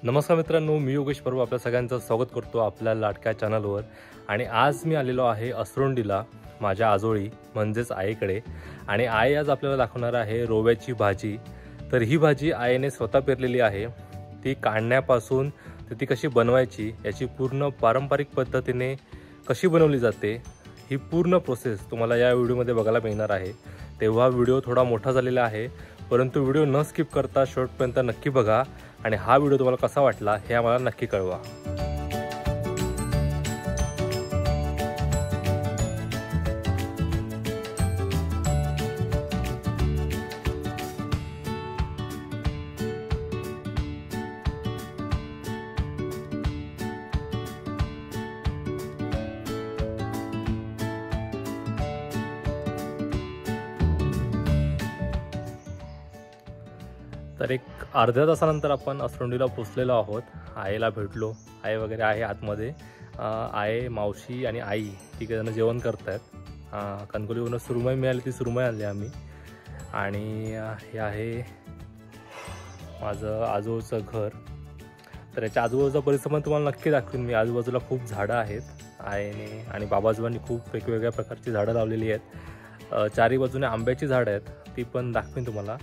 नमस्कार मित्रांनो, मी योगेश परब आपल्या सगळ्यांचं स्वागत करतो आपल्या लाडक्या चॅनलवर। आणि आज मी आलेलो आहे असरोंडीला माझ्या आजोळी म्हणजेच आईकडे। आणि आई आज आपल्याला दाखवणार आहे रोव्याची भाजी। तर ही भाजी आईने स्वतः पेरलेली आहे। ती काढण्यापासून तर ती कशी बनवायची याची पूर्ण पारंपरिक पद्धतीने कशी बनवली जाते ही पूर्ण प्रोसेस तुम्हाला या व्हिडिओमध्ये बघायला मिळणार आहे। तेव्हा व्हिडिओ थोडा मोठा झालेला आहे, परंतु व्हिडिओ न स्किप करता शेवटपर्यंत नक्की बघा आणि हा व्हिडिओ तुम्हाला कसा वाटला हे आम्हाला नक्की कळवा। तर एक अर्ध्या तासानंतर आपण असरोंडीला पोचलेलो आहोत। आईला भेटलो, आई वगैरे आहे आतमध्ये। आई, मावशी आणि आई तिघजण जेवण करत आहेत। कणकवलीवरून सुरमई मिळाली, ती सुरमई आणली आम्ही। आणि हे आहे माझं आजोळचं घर। तर याच्या आजूबाजूचा परिसर पण तुम्हाला नक्की दाखवीन मी। आजूबाजूला खूप झाडं आहेत। आईने आणि बाबाजोबांनी खूप वेगवेगळ्या प्रकारची झाडं लावलेली आहेत। चारी बाजूने आंब्याची झाडं आहेत, ती पण दाखवीन तुम्हाला।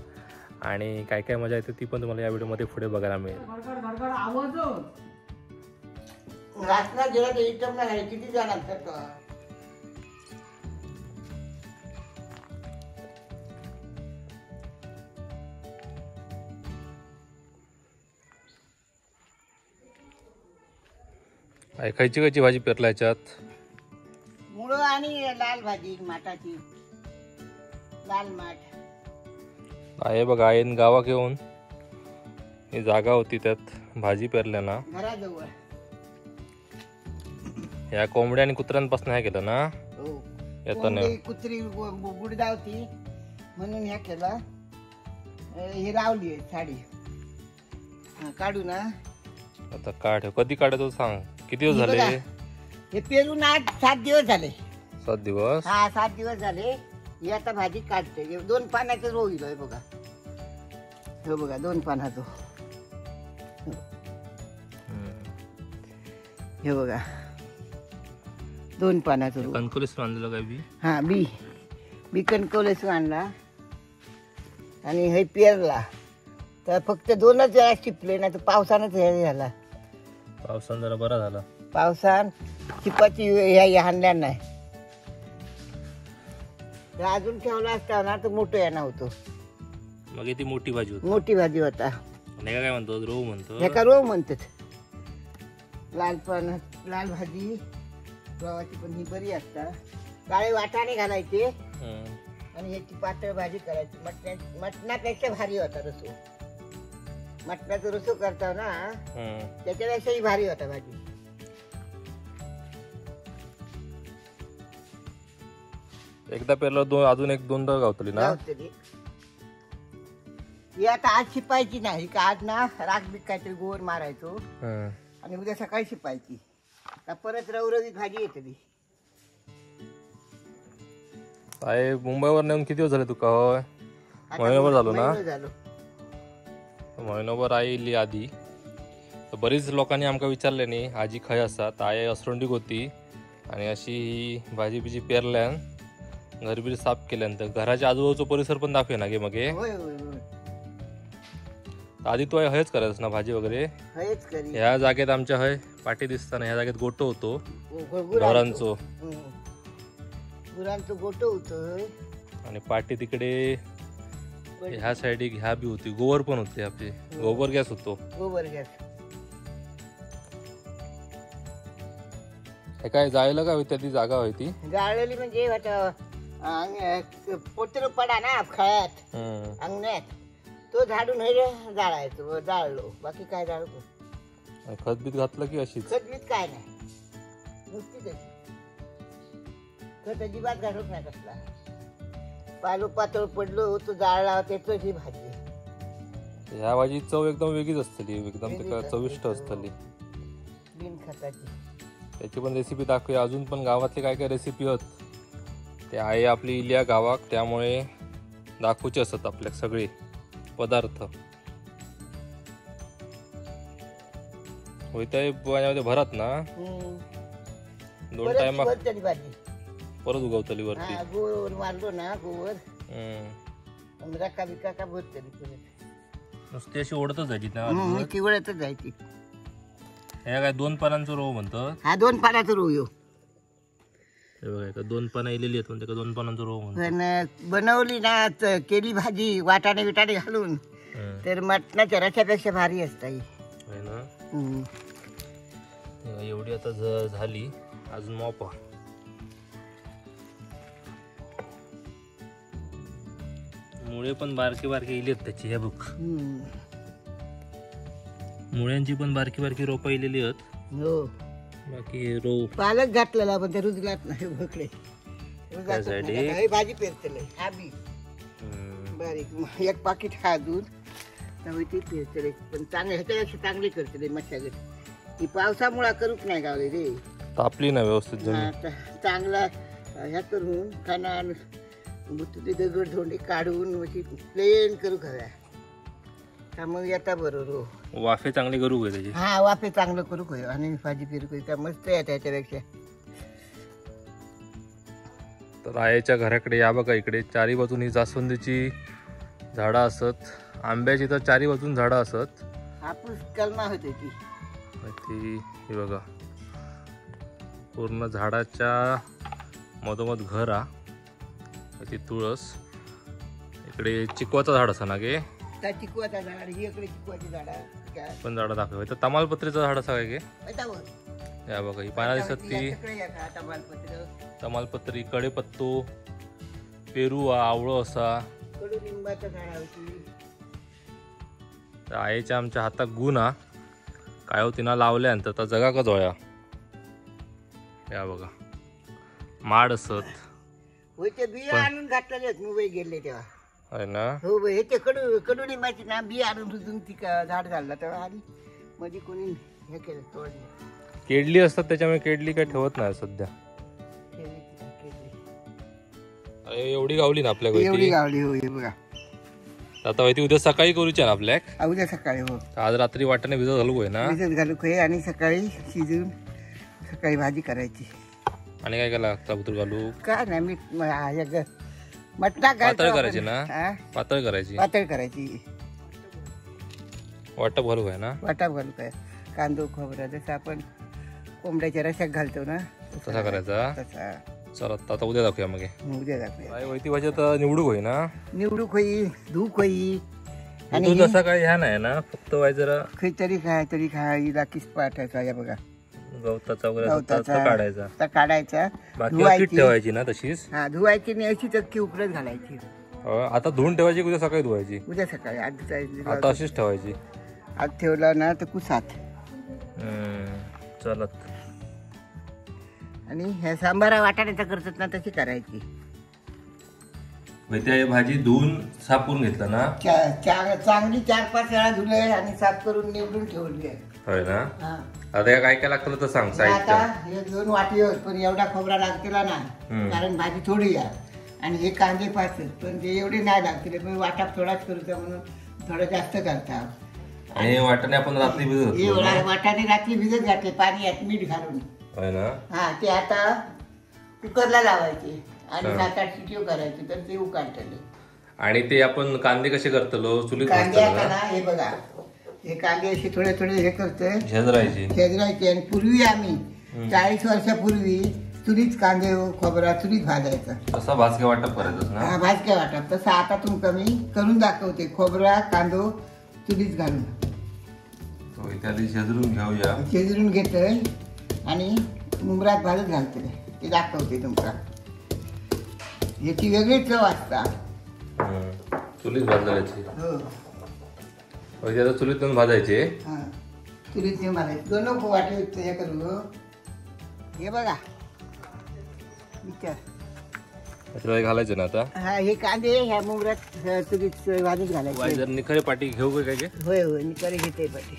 आणि काय काय मजा येते ती पण तुम्हाला या व्हिडिओमध्ये पुढे बघायला मिळेल। खायची खायची भाजी पेरला याच्यात? मुळं आणि लाल भाजी माठाची, लाल माठ आहे बघा। आईन गावा घेऊन ही जागा होती त्यात भाजी पेरल्या ना घराजवळ। या कोंबड्या आणि कुत्र्यांपासून ह्या केलं ना? हो, येताना कुत्री गुडदावती म्हणून ह्या केला। हे लावली साडी काढू ना आता काढ। कधी काढतो सांग? किती दिवस झाले हे पेरून? 7 दिवस झाले। 7 दिवस? हा, 7 दिवस झाले। ही आता भाजी काढते। 2 पानाचं रोईल आहे बघा। हो बघा, 2 पानाचं। हे बघा, 2 पानाचं रो। कणकवलीस आणलेलं काय बी? हा, बी कणकवलीसून आणला आणि हे पेरला। तर फक्त 2च वेळा चिपले, नाही तर पावसानंच हे झाला। पावसानं जरा बरा झाला। पावसान चिपाची ह्या हाणल्या नाही। अजून ठेवला असता ना तर मोठं येणार होतो। मग ती मोठी भाजी होती, मोठी भाजी होता। काय म्हणतो? रोव म्हणतो। ह्याका रोव म्हणतात। लाल भाजी रवाची पण ही बरी असता। काळे वाटाणे घालायचे आणि ह्याची पातळ भाजी करायची। मटणापेक्षा भारी होता रसो। मटणाचा रसो करता ना त्याच्यापेक्षा ही भारी होता भाजी। एकदा पेरलं अजून 1-2दा गावतली ना? ही आता आज शिपायची नाही का? आज ना राख बीक काहीतरी गोवर मारायचो आणि उद्या सकाळी शिपायची। परत रवरवीत भाजी येते ती। काय मुंबईवर नेऊन किती दिवस झाले तुका? होय, महिनाभर झालो ना? महिनाभर आई इली आधी। तर बरीच लोकांनी आमका विचारले नी आजी खंय आसा? तर आई असरोंडीक होती आणि अशी ही भाजी बिजी पेरल्यान घरबीर साफ केल्यानंतर घराच्या आजूबाजूचा परिसर पण दाखवे ना गे मग? आधी तू हयच करायच ना भाजी वगैरे? ह्या जागेत आमच्या हय पाठी दिसताना ह्या जागेत गोटो होतो गुरांचो गोटो होतो। आणि पाठी तिकडे ह्या साईड ह्या बी होती, गोवर पण होते आपले, गोबर गॅस होतो। गोबर गॅस हे काय जायला का होती ती जागा होती जाळलेली म्हणजे पोत्र पडा ना खळ्यात अंगण्यात, तो झाडून हे जाळायचो। जाळलो, बाकी काय जाळतो? खतबीत घातलं की अशीच? खतबीत काय नाही, नुसती त्याची खत अजिबात घालत नाही कसला। पालो पातळ पडलो तो जाळला, त्याच ही भाजी। ह्या भाजी चव एकदम वेगळीच असतली, एकदम चविष्ट असतली बिन खताची। त्याची पण रेसिपी दाखवूया। अजून पण गावातले काय काय रेसिपी आहेत ते आहे आपली इल्या गावाक, त्यामुळे दाखवूचे असतात आपल्याक सगळे पदार्थ। होईताय पाण्यामध्ये भरत ना हम्म. 2 परत टायमा वरतली भाजी परत उगवतली वरती. हा गोवर मारलो ना गोवर हम्म. रका बिका का भरतली परत नुसती अशी ओढतच जायची ना. ती वळतच जायची. ह्या काय 2 पानांचं रोव म्हणतात. हा 2 पानाचा रोव यो. हे बघा का 2 पानं इलेली आहेत पण त्याला 2 पानांचं रोव म्हणतात. पण बनवली ना केली भाजी वाटाणे विटाणे घालून तर मटणाच्या रशापेक्षा भारी असता ना. एवढी आता झाली अजून मोपा. मुळे पण बारकी बारकी इली आहेत त्याची. हे बघ मुळ्यांची पण बारकी बारकी रोपं इलेली आहेत. हो बाकी रोव पालक घातलेला पण ते रुजलात नाही भोकळे भाजी पेरतले हा बी बारीक एक पाकिट हा दूध त्यामुळे ती पेरतले पण चांगले ह्याच्यापेक्षा चांगली करतले मशागत. ही पावसामुळे करूच नाही गावले रे. तापली ना व्यवस्थित जमीन. चांगला ह्या करून खाना बुतुली दगड धोंडे काढून प्लेन करू खऱ्या का मग येता बरोबर. वाफे चांगली करू का त्याची. हा वाफे चांगलं करू खय आणि भाजी पेरू खय का मस्त आहे त्याच्यापेक्षा. तर आईच्या घराकडे या बघा इकडे चारी बाजूनी जास्वंदीची झाडं असत. आंब्याची तर चारी बाजून झाडं असत. हापूस कलमा होते ती हे बघा पूर्ण झाडाच्या मधोमध घर हा. ती तुळस इकडे चिकवाचं झाड असं ना गे. चिकवाचं झाड ही इकडे चिकवाची झाड पण झाडं दाखव. तर तमालपत्रीचं झाड असं काय गे. या बघा ही पाना दिसत ती तमालपत्री कडेपत्तो पेरू आवळं असा. कडुलिंबाचं झाड होती. आईच्या आमच्या हातात गुण हा काय हो तिनं लावल्यानंतर तर जगा का जोया. या बघा माड असत. होय ते बिया आणून घातलेले मुंबई गेले तेव्हा आहे ना. हो हे ते कडुलिंबाची ना बिया आणून रुजून ती झाड झालं तेव्हा आणि मध्ये कोणी हे केलं तोडली. केडली असतात त्याच्यामुळे केडली काय ठेवत नाही सध्या. एवढी गावली ना आपल्या एवढी गावली हो बघा. आता माहिती उद्या सकाळी करूच्या ना आपल्या. उद्या सकाळी हो. आज रात्री वाटाणे भिजत घालू होय ना. भिजत घालू होय आणि सकाळी शिजून सकाळी भाजी करायची. आणि काय काय लागतं बुतूर घालू. काय नाही मीठ मटणा पातळ करायची ना. पातळ करायची. पातळ करायची. वाटप घालू आहे ना. वाटप घालू काय कांदो खोबरा जसं आपण कोंबड्याच्या रशात घालतो ना तसा करायचा. तसा. चला आता उद्या दाखवूया मग. उद्या दाखवूया. काय वैती भाजी आता निवडूक होई ना. निवडूक होई धूक होई आणि तसा काय ह्या नाही ना फक्त वाय जरा खरी तरी खाय लाकीच पाठायचा या बघा. गवताचा वगैरे काढायचा बाकी ठेवायची ना तशीच. हा धुवायची आणि अशी चक्की उकडत घालायची. आता धुवून ठेवायची उद्या सकाळी धुवायची. उद्या सकाळी आता अशीच ठेवायची. आज ठेवला ना तर कुसात चलत. आणि ह्या सांबारा वाटाण्याचा करतात ना तशी करायची. त्या भाजी धुवून साफ करून घेतलं ना. चांगली 4-5 वेळा धुले आणि साफ करून निवडून ठेवली. होय ना. आता काय काय लागतं तर सांग. आता हे 2 वाटी पण एवढा खोबरा लागतेला नाही कारण भाजी थोडी आहे आणि हे कांदे 5 पण ते एवढे नाही लागते पण वाटाप थोडाच करूचा म्हणून थोडं जास्त करतात. आणि वाटाणे आपण रात्री भिजत वाटाणे रात्री भिजत घातले पाण्यात मीठ घालून. होय ना. हा ते आता कुकरला लावायचे आणि 7-8 शिट्टी करायची तर ते उकाळतले. आणि ते आपण कांदे कसे करतलो चुलीत कांदे आता ना हे बघा हे कांदे असे थोडे थोडे हे करतोय शेजरायचे. आणि पूर्वी आम्ही 40 वर्षापूर्वी चुलीत कांदे खोबरा चुलीत भाजायचा. तसा भाजक्या वाटप करायचं ना. हा भाजक्या वाटप तसं आता तुमका मी करून दाखवते. खोबरा कांदो चुलीत घालून शेजरून घेऊया. शेजरून घेतोय आणि मुंबरात भाजत घालतोय ते दाखवते तुमका. याची वेगळी चव असता. चुलीत भाजायची. हो चुलीत भाजायचे. हा चुलीत भाजायचे. 2 वाटे हे करू. हे बघा विचार घालायचं ना आता. हा हे कांदे ह्या मुंबरात चुलीत भाजत घालायचे. निखरे पाठी घेऊ काय. होय होय निखरे घेते पाठी.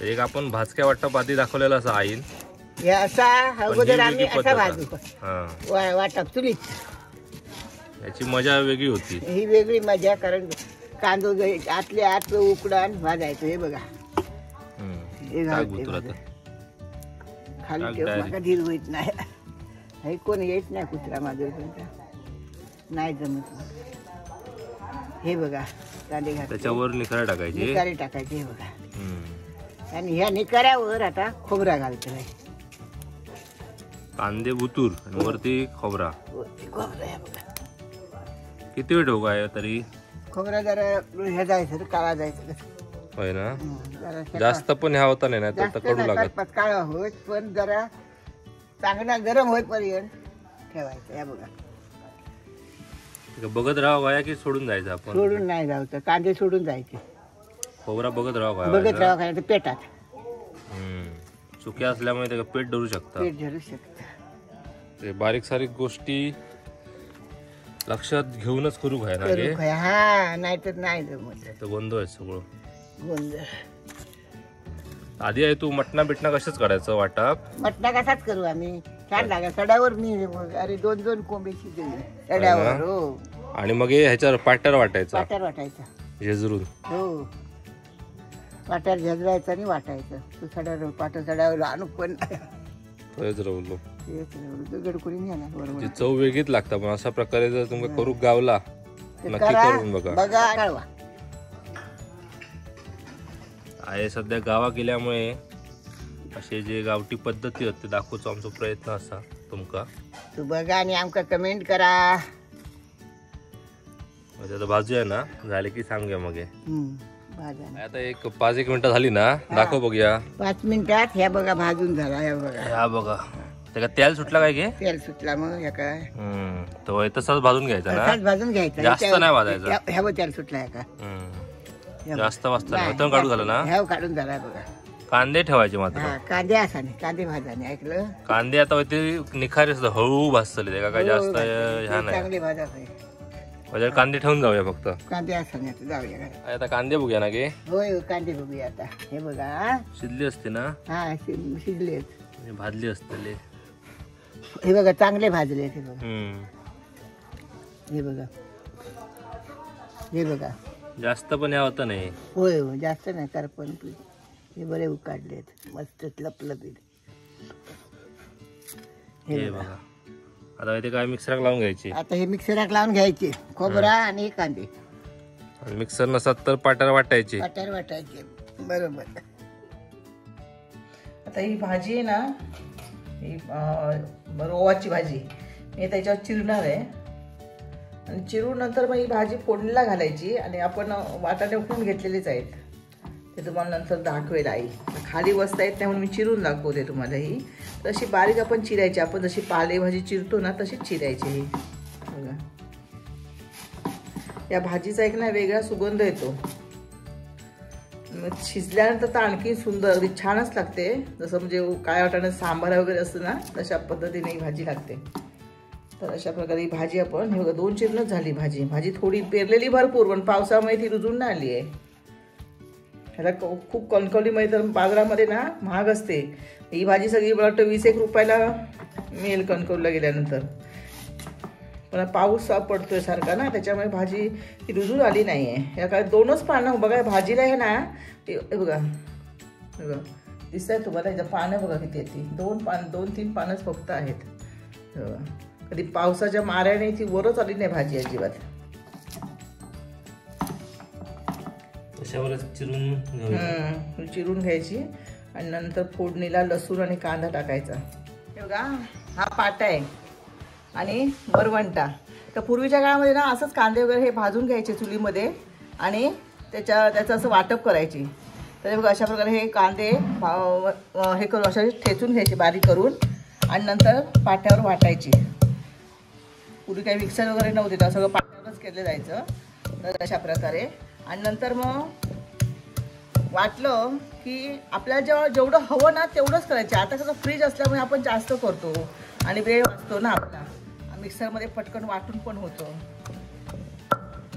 एक आपण भाजक्या वाटप आधी दाखवलेला असा आईन. असा अगोदर आम्ही असा भाजू वाटप चुलीत. याची मजा वेगळी होती. ही वेगळी मजा कारण कांदो आतले आत उकडून भाजायचं. हे बघा हे खाली ठेव, माझा धीर होत नाही. हे कोण येत नाही कुत्रा माझं नाही जमत. हे बघा कांदे घाल, त्याच्यावर निखारे टाकायचे. निखारे टाकायचे. हे बघा आणि ह्या निखाऱ्यावर आता खोबरा घालतो. कांदे बुतूर आणि वरती खोबरा. खोबरा आहे बघा. किती वेळ ठेवू काय तरी? खोबरा जरा हे जायचं काळा जायचं. होय ना, जास्त पण ह्या होता नाही तर कडू लागत. काळा होत पण जरा चांगला गरम होईपर्यंत ठेवायचं. या बघा बघत राहावं गाया की सोडून जायचं आपण? सोडून नाही जायचं, कांदे सोडून जायचे. खोबरा बघत राहावं काय? बघत राहावं काय पेटात. चुक्या असल्यामुळे ते पेट धरू शकतात. पेट धरू शकतं. बारीक सारीक गोष्टी लक्षात घेऊनच करू काय ना? हा नाहीतर नाही जमत. गोंधळ आहे सगळं. गोंधळ आधी आहे तू मटणा बिटणा कशाच काढायचं वाटप? मटणा कसाच करू आम्ही. छान लागा सड्यावर. मी अरे 2-2 कोंबे शिजवले सड्यावर. हो. आणि मग ह्याच्यावर पाट्यावर वाटायचं. पाट्यावर वाटायचं झेजरून. हो पाट्यावर झेजरायचं आणि वाटायचं. तू सड्यावर पाट्या सड्यावर आणू पण तेच राहुलो. गडकुरी नेला बरोबर. चव वेगळीच लागतं. पण अशा प्रकारे जर तुम्ही करू गावला नक्की करून बघा. बघा कळवा. आहे सध्या गावा गेल्यामुळे असे जे गावठी पद्धती आहेत ते दाखवतो आमचा प्रयत्न असा तुमका. तू बघा आणि आमका कमेंट करा. आता बाजू आहे ना, झाले की सांगूया मग. आता एक 5-1 मिनिटं झाली ना, दाखव बघूया. 5 मिनिटात ह्या बघा भाजून झाला. ह्या बघा. ह्या बघा त्याला तेल सुटला काय घे? तेल सुटला. मग ह्या काय तो तसाच भाजून घ्यायचा ना? भाजून घ्यायचा. जास्त नाही भाजायचा. ह्या बघ तेल सुटला. का जास्त वाजता काढून झालं ना? ह्या काढून झाला बघा. कांदे ठेवायचे मात्र. कांदे असा नाही, कांदे भाजाने. ऐकलं? कांदे आता ते निखारे सुद्धा हळू भाजतले का काय जास्त ह्या नाही. चांगले भाजा म्हणजे कांदे ठेवून जाऊया फक्त. कांदे असा नाही जाऊया. आता कांदे बघूया ना गे. होय कांदे बघूया आता. हे बघा शिजली असते ना? हा शिजले भाजली असते. हे बघा चांगले भाजले. हे बघा. हे बघा. हे बघा जास्त पण या होता नाही. होय हो जास्त नाही. करपण हे बरे उकाडलेत मस्त लपलपीत. हे बघा. आता ते काय मिक्सराक लावून घ्यायचे. आता हे मिक्सराक लावून घ्यायचे खोबरा आणि कांदे. मिक्सर नसत तर पाट्यावर वाटायचे. पाट्यावर वाटायचे बरोबर. आता ही भाजी आहे ना, ही रोवाची भाजी मी त्याच्यावर चिरणार आहे. आणि चिरून नंतर मग ही भाजी फोडणीला घालायची. आणि आपण वाटाणे उकडून घेतलेलेच आहेत ते तुम्हाला नंतर दाखवेल आई. खाली बसता येत नाही म्हणून मी चिरून दाखवते तुम्हाला. ही तशी बारीक आपण चिरायची. आपण जशी पालेभाजी चिरतो ना तशीच चिरायची. ही बघा. या भाजीचा एक ना वेगळा सुगंध येतो. मग शिजल्यानंतर तर आणखी सुंदर अगदी छानच लागते. जसं म्हणजे काय वाटाणे सांबार वगैरे असतं ना तशा पद्धतीने ही भाजी लागते. तर अशा प्रकारे ही भाजी आपण हे बघा 2 चिरणच झाली भाजी. भाजी थोडी पेरलेली भरपूर पण पावसामुळे ती रुजून नाही आली आहे. ह्याला खूप कणकवलीमध्ये तर बाजारामध्ये ना महाग असते ही भाजी. सगळी मला वाटतं 20-1 रुपयाला मिळेल कणकवलीला गेल्यानंतर. पण पाऊस पडतोय सारखा ना त्याच्यामुळे भाजी ही रुजून आली नाही आहे. या काय 2च पानं बघा भाजीला आहे ना. हे बघा बघा दिसत आहे तुम्हाला. ह्याचं पानं बघा किती येते. 2-3 पानंच फक्त आहेत. कधी पावसाच्या माऱ्याने ती वरच आली नाही भाजी अजिबात. चिरून घ्यायची आणि नंतर फोडणीला लसूण आणि कांदा टाकायचा. हे बघा हा पाटा आहे आणि वरवंटा. तर पूर्वीच्या काळामध्ये ना असंच कांदे वगैरे हे भाजून घ्यायचे चुलीमध्ये आणि त्याचं असं वाटप करायची. तर बघा अशा प्रकारे हे कांदे हे करून अशा ठेचून घ्यायचे बारीक करून आणि नंतर पाट्यावर वाटायची. पूर्वी काही मिक्सर वगैरे नव्हते तर सगळं पाट्यावरच केलं जायचं. तर अशा प्रकारे आणि नंतर मग वाटलं की आपल्याला जेवढं हवं ना तेवढंच करायचं. आता कसं फ्रीज असल्यामुळे आपण जास्त करतो आणि वेळ वाचतो ना आपला. मिक्सरमध्ये पटकन वाटून पण होतं.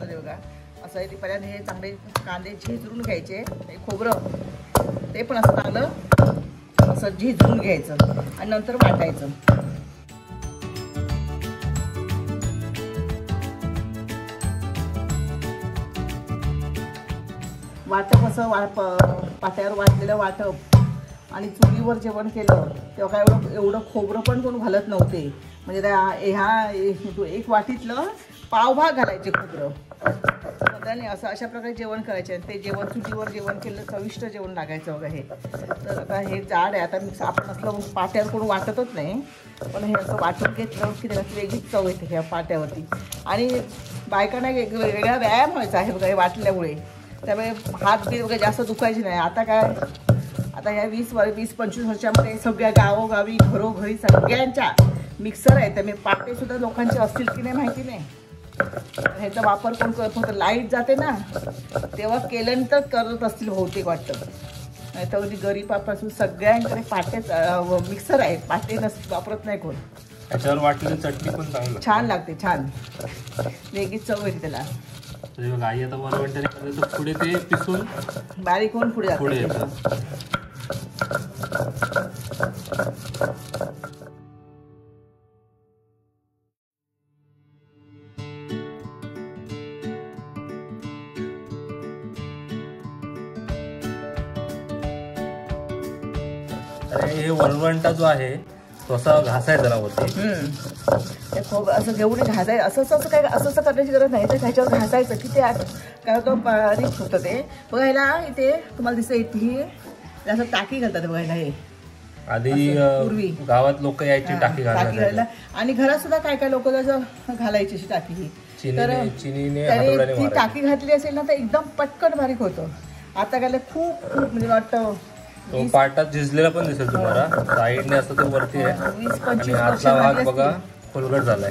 तर बघा असं आहे. पहिल्यांदा हे चांगले कांदे झिजरून घ्यायचे. हे खोबरं ते पण असं चांगलं असं झिजरून घ्यायचं आणि नंतर वाटायचं. वाटप असं पाट्यावर वाटलेलं वाटप आणि चुलीवर जेवण केलं तेव्हा काय एवढं खोबरं पण कोण घालत नव्हते. म्हणजे ह्या एक वाटीतलं पावभाग घालायचे खोबरं त्याने असं अशा प्रकारे जेवण करायचे. आणि ते जेवण चुलीवर जेवण केलं चविष्ट जेवण लागायचं बघा हे. तर आता हे जाड आहे. आता मी आपण असलं पाट्यावर कोण वाटतच नाही, पण हे असं वाटून घेतलं की त्याला वेगळीच चव येते ह्या पाट्यावरती. आणि बायकांना वेगळा व्यायाम व्हायचा आहे बघा हे वाटल्यामुळे. त्यामुळे हात बीत वगैरे जास्त दुखायचे नाही. आता काय आता ह्या 20-25 वर्षामध्ये सगळ्या गावोगावी घरोघरी सगळ्यांच्या मिक्सर आहे. त्यामुळे पाटेसुद्धा लोकांचे असतील की नाही माहिती नाही. ह्याचा वापर कोण करत फक्त लाईट जाते ना तेव्हा केल्यानंतर करत असतील बहुतेक वाटतं. नाही तर गरीबापासून सगळ्यांकडे पाटेच मिक्सर आहे. पाटे वापरत नाही कोण. त्याच्यावर वाटलेली चटणी पण चांगली छान लागते, छान वेगळीच चव येते त्याला. आई आता वरवंट्याने पुढे ते पिसून बारीक होऊन पुढे येतं. हे वरवंटा जो आहे तो असा घासायचा ना होते. ते खूप असं घेऊन घासायचं. असं काय असं करण्याची गरज नाही. तर त्याच्यावर घासायचं की ते काय होतं बारीक होतं ते. बघायला इथे तुम्हाला दिसतं इथे असं टाकी घालतात बघायला. हे आधी पूर्वी गावात लोक यायची टाकी घालायला. आणि घरात सुद्धा काय काय लोक जसं घालायची अशी टाकी ही. तर ती टाकी घातली असेल ना तर एकदम पटकन बारीक होतं. आता काय खूप खूप म्हणजे वाटतं तो पाटात झिजलेला पण दिसेल तुम्हाला. साईडने असं तो वरती आहे. 20-25 आतला भाग बघा खोलगट झालाय.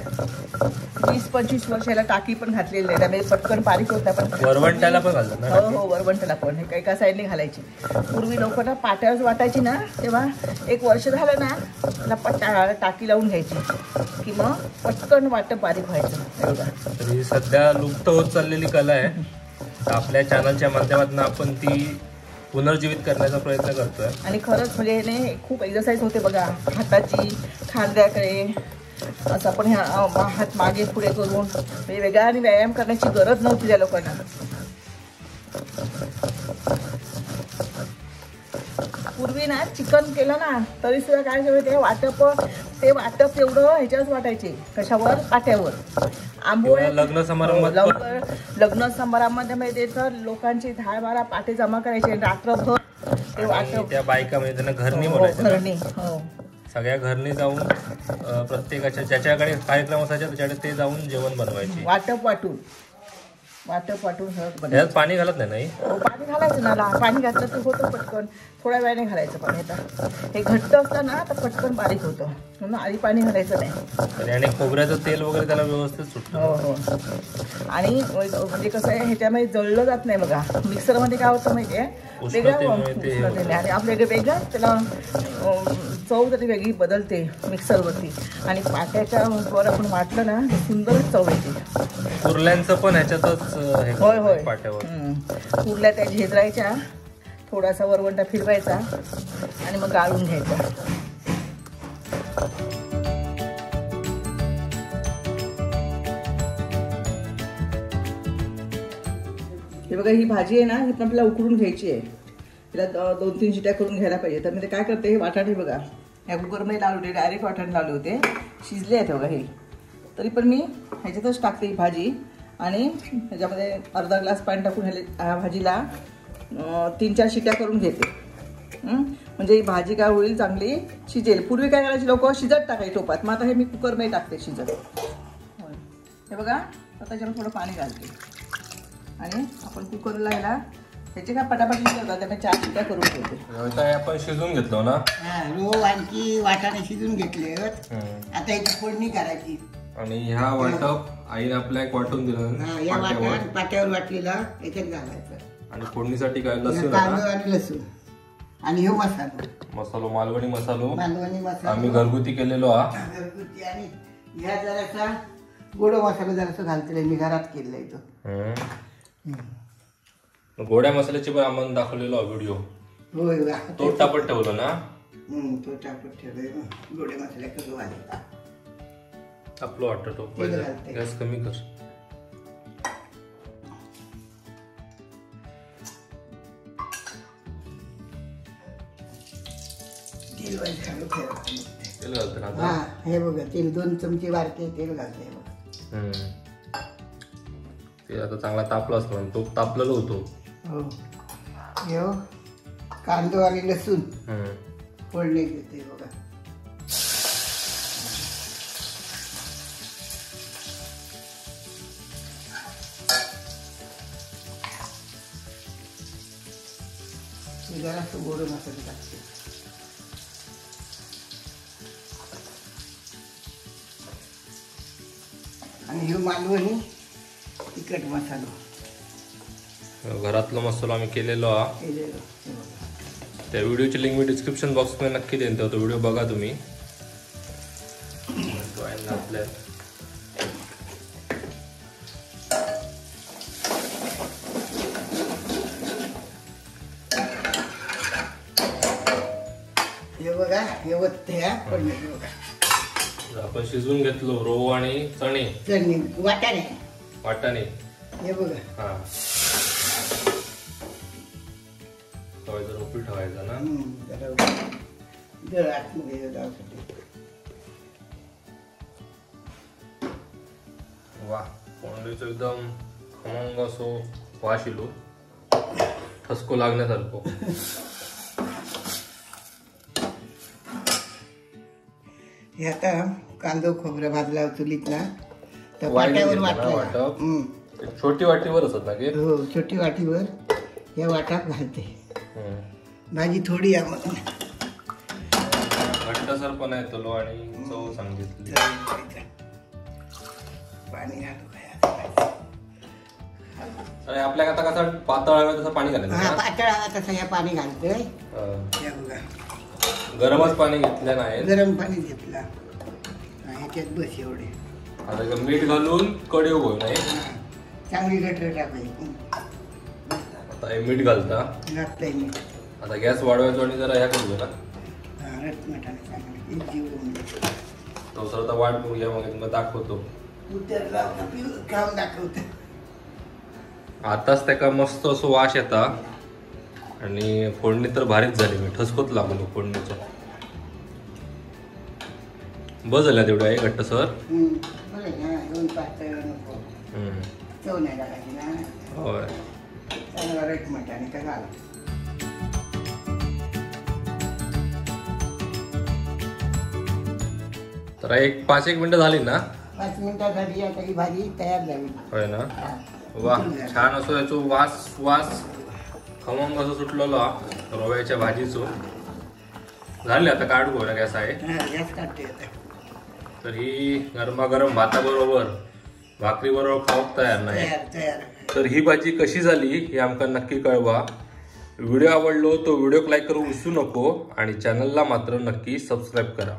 20-25 वर्षाला टाकी पण घातलेली आहे. त्यामुळे पटकन बारीक होता. पण वरवंट्याला पण घालतात ना. हो वरवंट्याला पण हे एका साईडने घालायची. पूर्वी लोक ना पाट्यावर वाटायची ना तेव्हा 1 वर्ष झालं ना त्याला टाकी लावून घ्यायची की मग पटकन वाटप बारीक व्हायचं. तर ही सध्या लुप्त होत चाललेली कला आहे. आपल्या चॅनलच्या माध्यमातून आपण ती पुनर्जीवित करण्याचा प्रयत्न करतोय. आणि खरंच म्हणजे हे खूप एक्सरसाइज होते बघा हाताची, खांद्याकडे असं आपण हात मागे पुढे करून म्हणजे वेगळा आणि व्यायाम करण्याची गरज नव्हती त्या लोकांना. पूर्वी ना चिकन केलं ना तरी सुद्धा काय ते वाटप एवढं ह्याच्यावर वाटायचे. कशावर? पाट्यावर. आंबोळ्या लग्न समारंभामध्ये तर लोकांची 10-12 पाटे जमा करायचे रात्रभर ते वाटप. त्या बायका म्हणजे त्यांना घरणी घरणी सगळ्या घरणी जाऊन प्रत्येकाच्या ज्याच्याकडे कार्यक्रम असायचे त्याच्याकडे ते जाऊन जेवण बनवायचे. वाटप वाटून त्यात पाणी घालत नाही. पाणी घालायचं ना. पाणी घातलं तर होतं पटकन. थोड्या वेळाने घालायचं पाणी. आता हे घट्ट असतं ना तर पटकन बारीक होतं म्हणून आधी पाणी घालायचं नाही. आणि खोबऱ्याचं तेल वगैरे त्याला व्यवस्थित सुटतं. हो. आणि म्हणजे कसं आहे ह्याच्यामध्ये जळलं जात नाही बघा. मिक्सरमध्ये काय होतं माहिती आहे वेगळं. आणि आपल्याकडे वेगळं त्याला चव तरी वेगळी बदलते मिक्सरवरती. आणि पाट्याच्या वर आपण वाटलं ना सुंदरच चव येते. कुर्ल्यांचं पण ह्याच्यातच होय पाट्यावर कुर्ल्या त्या झेजरायच्या. थोडासा वरवंटा फिरवायचा आणि मग गाळून घ्यायचा. हे बघा ही भाजी आहे ना ही पण आपल्याला उकडून घ्यायची आहे. तिला 2-3 शिट्या करून घ्यायला पाहिजे. तर मी ते काय करते हे वाटाणे बघा ह्या कुकरमध्ये लावले होते. डायरेक्ट वाटाणे लावले होते. शिजले आहेत बघा हे. तरी पण मी ह्याच्यातच टाकते ही भाजी आणि ह्याच्यामध्ये अर्धा ग्लास पाणी टाकून ह्या भाजीला 3-4 शिट्या करून घेते. म्हणजे ही भाजी काय होईल चांगली शिजेल. पूर्वी काय करायची लोक शिजत टाकायची टोपात. मग आता हे मी कुकरमध्ये टाकते शिजत. हे बघा आता त्याच्यावर थोडं पाणी घालते आणि आपण कुकरला ह्याला ह्याचे काय पटापट शिजवतात त्यामुळे 4 शिट्या करून ठेवते. आपण शिजवून घेतलो ना आणखी वाटाणे शिजून घेतले. आता ह्याची फोडणी करायची. आणि ह्या वाटप आईने आपल्या वाटून दिलं. या पाट्यावर वाटलेला याच्यात घालायचं. आणि फोडणीसाठी काय लसूण कांदा आणि लसूण आणि हे मसालो मालवणी मसालो आम्ही घरगुती केलेलो घरगुती. आणि ह्या जरासा गोड मसाला जरासा घालते मी घरात केलेला इथं. गोड्या मसाल्याची पण आम्हाला दाखवलेलो व्हिडिओ. होय तो टापट ठेवलो ना. तो टापट ठेवलं गोड्या मसाल्या कसं वाजता आपलं वाटतो. गॅस कमी कर. तेल घालते ना हा आता. हे बघा तेल 2 चमचे बारके तेल घालते बघा. ते आता चांगला तापला असतो म्हणून तो तापलेला होतो. हो हे कांदो आणि लसूण फोडणी घेते बघा. जरासं गोड मसाला टाकते. आणि हे मालवणी तिखट मसाला घरातला मसाला आम्ही केलेलो हा. केलेलं हे बघा. त्या व्हिडिओची लिंक मी डिस्क्रिप्शन बॉक्स मध्ये नक्की देईन, तो व्हिडिओ बघा तुम्ही. आपल्या हे बघा हे वत्ते हा पण बघा. आपण शिजवून घेतलो रव आणि चणे चटणी वाटाणे वाटाणे हे बघा. हा तव्याचा रोपी ठेवायचा ना. जरा आतमध्ये जाण्यासाठी. वा फोडणीचं एकदम खमंग असो वास येलो, ठसको लागण्यासारखं. हे आता कांदो खोबरं भाजला चुलीत ना तर वाटी वाट्यावर घेतलं ना वाटलं. वाटप. एक छोटी वाटीवर असत ना की. हो छोटी वाटीवर या वाटात घालते. भाजी थोडी आहे म्हणून घट्टसर पण आहे तो आणि चव सांगितली. पाणी घालू काय. अरे आपल्या आता कसं पातळ हवं तसं पाणी घालायचं हा ना? पातळ हवा तसं हे पाणी घालतोय. हा. हे बघा गरमच पाणी घेतलं नाही. गरम पाणी घेतला ह्याच्यात बस एवढे. आता इथं मीठ घालून कढी उभं नाही. चांगली रट टाकायची. आता हे मीठ घालता. लागतंय मीठ. आता गॅस वाढवायचो आणि जरा ह्या करू ना रट मिठाने चांगलं एक जीव तो सर आता वाट बघूया मग तुम्हाला दाखवतो. खाऊन दाखवत. आताच त्याका मस्त असं वास येता आणि फोडणी तर भारीच झाली. मी ठसकोत लागलो फोडणीचं. बस झाल्या तेवढं आहे घट्ट सर. दोन पातळ नको चव नाही लागायची ना. होय चांगला रट मिठाने का घाला. तर एक 5-1 मिनिटं झाली ना. 5 मिनिटासाठी आता ही भाजी तयार झाली. होय ना. वा छान असं याचो वास खमंग असं सुटलेलो रव्याच्या भाजीचो. झाली आता काढू बघा गॅस आहे. गॅस काढते आता. तर ही गरमागरम भाताबरोबर भाकरीबरोबर खाऊक तयार नाही. तयार. तर ही भाजी कशी झाली हे आमका नक्की कळवा. व्हिडिओ आवडलो तो व्हिडिओ लाईक करू विसरू नको आणि चॅनलला मात्र नक्की सबस्क्राईब करा.